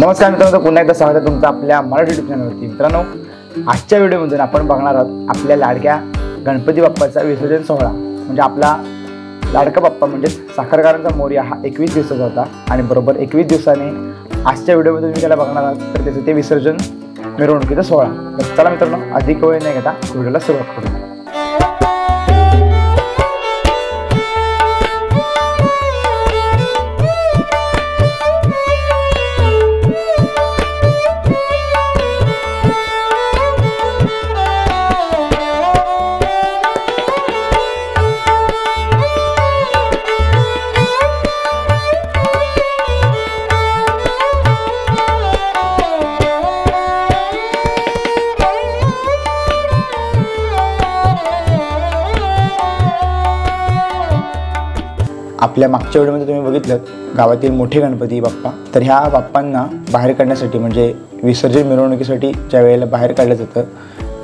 नमस्कार मित्रांनो, पुन्हा एकदा स्वागत आहे तुमचं आपल्या मराठी यूट्यूब चॅनलवरती। मित्रांनो, आजच्या व्हिडिओमध्ये आपण बघणार आहोत आपल्या लाडक्या गणपती बाप्पाचा विसर्जन सोहळा। म्हणजे आपला लाडका बाप्पा म्हणजे साखरकारांचा मोरया हा 21 दिवसाचा होता आणि बरोबर 21 दिवसाने आजच्या व्हिडिओमध्ये तुम्ही त्याला बघणार आहात। तर त्याचं ते विसर्जन मिरवणुकीचा सोहळा। तर चला मित्रांनो, अधिक वेळ न घेता व्हिडिओला सुरुवात करूया। आपल्या मागच्या व्हिडिओमध्ये तुम्ही बघितलं गावातील मोठे गणपती बाप्पा। तर ह्या बाप्पांना बाहेर काढण्यासाठी म्हणजे विसर्जन मिरवणुकीसाठी ज्या वेळेला बाहेर काढलं जातं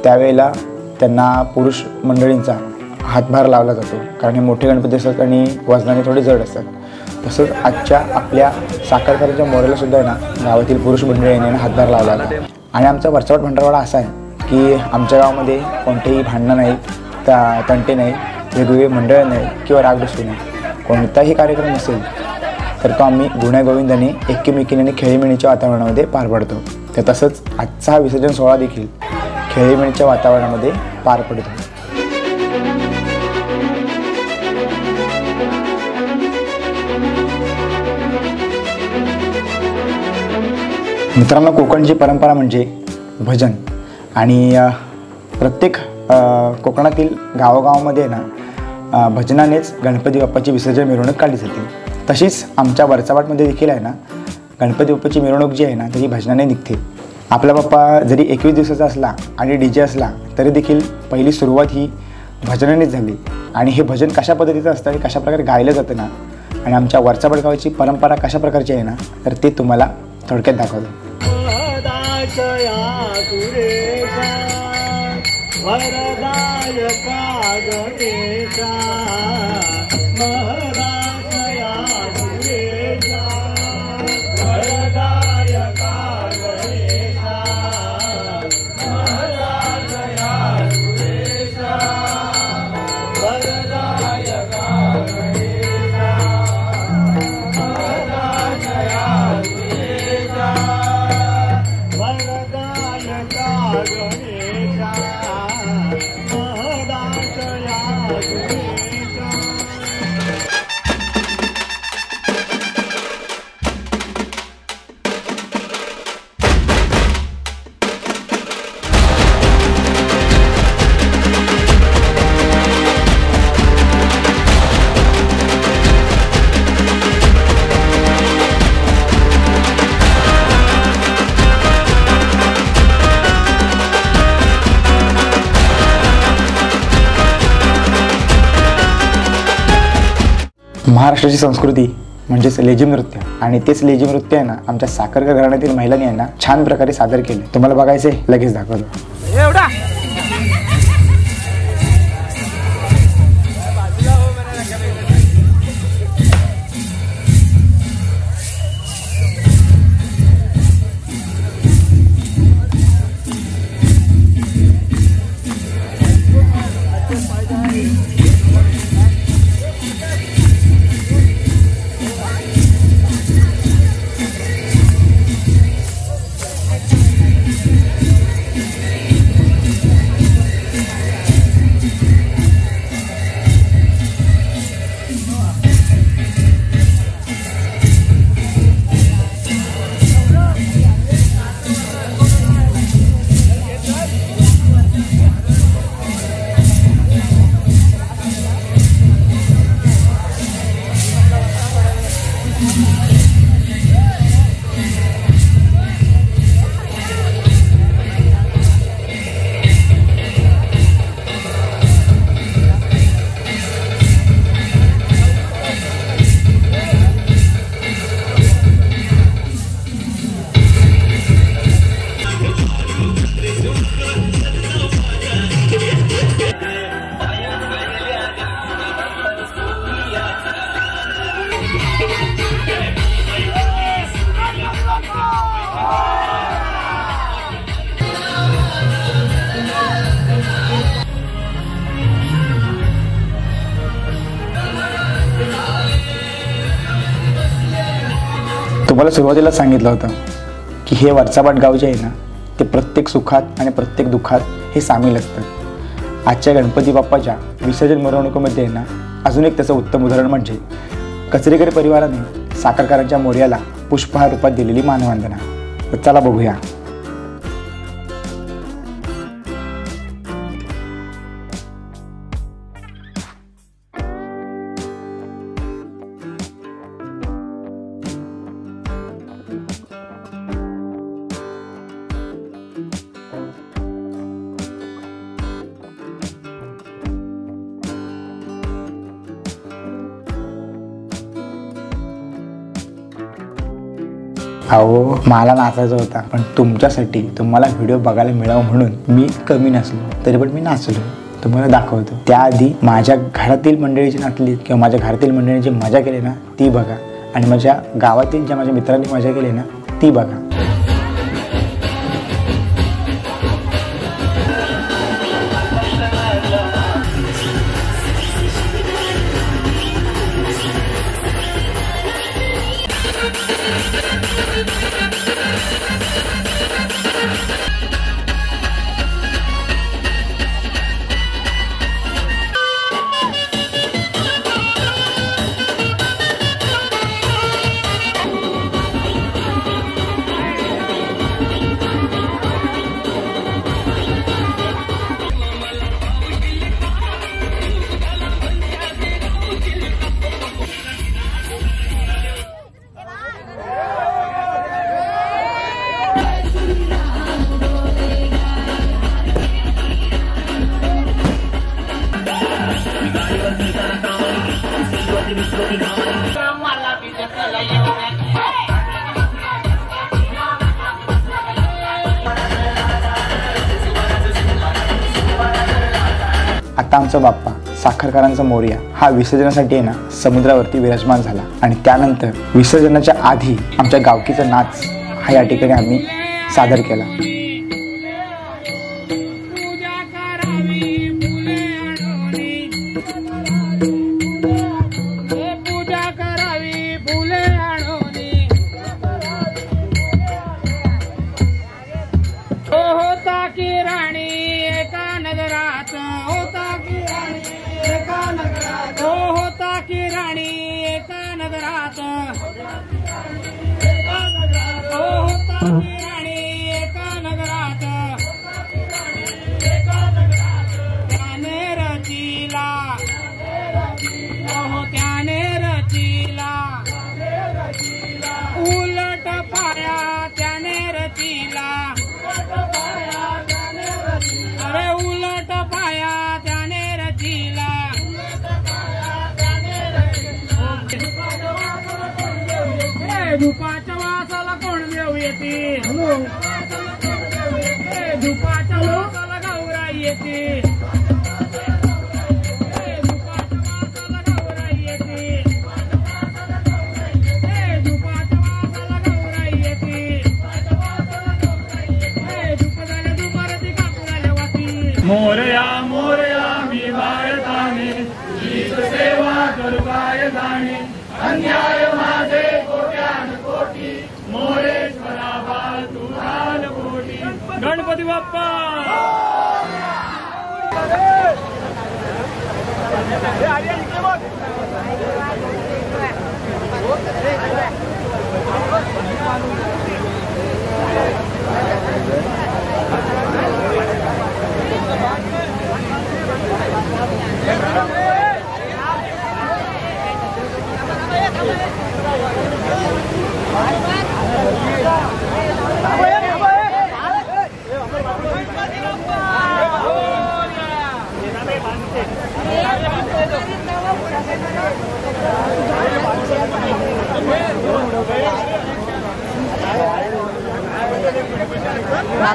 त्यावेळेला त्यांना पुरुष मंडळींचा हातभार लावला जातो, कारण हे मोठे गणपती असतात आणि वजनाने थोडे जड असतात। तसंच आजच्या आपल्या साखरकारांच्या मोऱ्याला सुद्धा ना गावातील पुरुष मंडळींनी हातभार लावला आहे। आणि आमचा वरचावट भंडारवाडा असा आहे की आमच्या गावामध्ये कोणतेही भांडणं नाहीत, तंटे नाही, वेगवेगळे मंडळ नाही किंवा रागडुसकी नाही। कोणताही कार्यक्रम असेल तर तो आम्ही गुण्यागोविंदाने एकमेकीने आणि खेळीमेळीच्या वातावरणामध्ये पार पाडतो। तर तसंच आजचा हा विसर्जन सोहळा देखील खेळीमेळीच्या वातावरणामध्ये पार पडतो। मित्रांनो, कोकणची परंपरा म्हणजे भजन आणि प्रत्येक कोकणातील गावोगावामध्ये ना भजनानेच गणपती बाप्पाची विसर्जन मिरवणूक काढली जाते। तशीच आमच्या वरचावाटमध्ये देखील आहे ना गणपती बाप्पाची मिरवणूक जी आहे ना ती भजनाने निघते। आपला बाप्पा जरी 21 दिवसाचा असला आणि DJ असला तरी देखील पहिली सुरुवात ही भजनानेच झाली। आणि हे भजन कशा पद्धतीचं असतं आणि कशा प्रकारे गायलं जातं ना, आणि आमच्या वरचावट गावाची परंपरा कशा प्रकारची आहे ना, तर ते तुम्हाला थोडक्यात दाखवतो। महाराष्ट्राची संस्कृती म्हणजेच लेझिम नृत्य, आणि तेच लेझिम नृत्य आहे ना आमच्या साखरकर घराण्यातील महिलांनी आहे ना छान प्रकारे सादर केले। तुम्हाला बघायचे लगेच दाखवतो। एवढा तुम्हाला सुरुवातीला सांगितलं होतं की हे वरचापाट गाव जे आहे ना ते प्रत्येक सुखात आणि प्रत्येक दुःखात हे सामील असतात। आजच्या गणपती बाप्पाच्या विसर्जन मिरवणुकीमध्ये आहे ना अजून एक त्याचं उत्तम उदाहरण म्हणजे कचरेकर परिवाराने साखरकारांच्या मोर्याला पुष्पहार रूपात दिलेली मानवंदना। तर चला बघूया। अहो मला नाचायचं होता पण तुमच्यासाठी तुम्हाला व्हिडिओ बघायला मिळावं म्हणून मी कमी नसलो तरी पण मी नाचलो, तुम्हाला दाखवतो। त्याआधी माझ्या घरातील मंडळी जी नाचली किंवा माझ्या घरातील मंडळीने जी मजा केली ना ती बघा आणि माझ्या गावातील ज्या माझ्या मित्रांनी मजा केली ना ती बघा। आता आमचा बाप्पा साखरकारांचा मोरया हा विसर्जनासाठी आहे ना समुद्रावरती विराजमान झाला आणि त्यानंतर विसर्जनाच्या आधी आमच्या गावकीचा नाच हा या ठिकाणी आम्ही सादर केला। उलट पाया त्याने रचिला, अरे उलट पाया त्याने रचिला। धुपाच्या वासाला कोण देव येते, धुपाच्या वासाला गौराई येते, मोरया मोरया मी भारताने हीच सेवा करू काय जाणे, अन्याय माझे कोट्यान कोटी मोरेश्वरा बाळ तू घाल कोटी। गणपती बाप्पा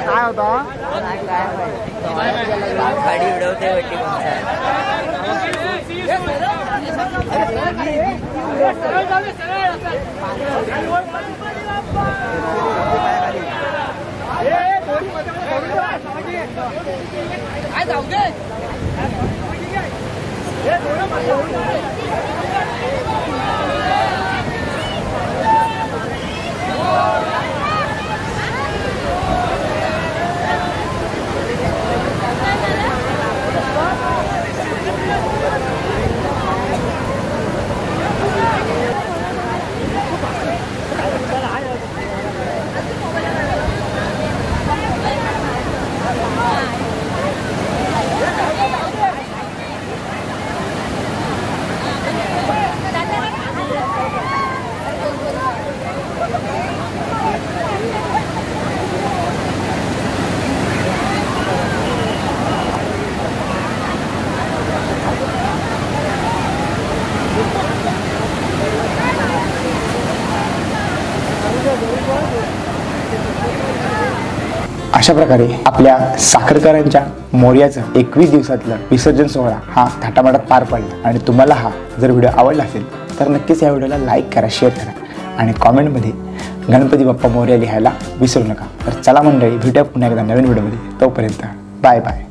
काय होता गाडी उडवते वटी काय जाऊ दे अशा प्रकारे आपल्या साखरकरांच्या मोरयाचं 21 दिवसातलं विसर्जन सोहळा हा थाटामाटात पार पडला. आणि तुम्हाला हा जर व्हिडिओ आवडला असेल तर नक्कीच या व्हिडिओला लाईक करा, शेअर करा आणि कॉमेंटमध्ये गणपती बाप्पा मोरया लिहायला विसरू नका. तर चला मंडळी, भेटूया पुन्हा एकदा नवीन व्हिडिओमध्ये. तोपर्यंत बाय बाय.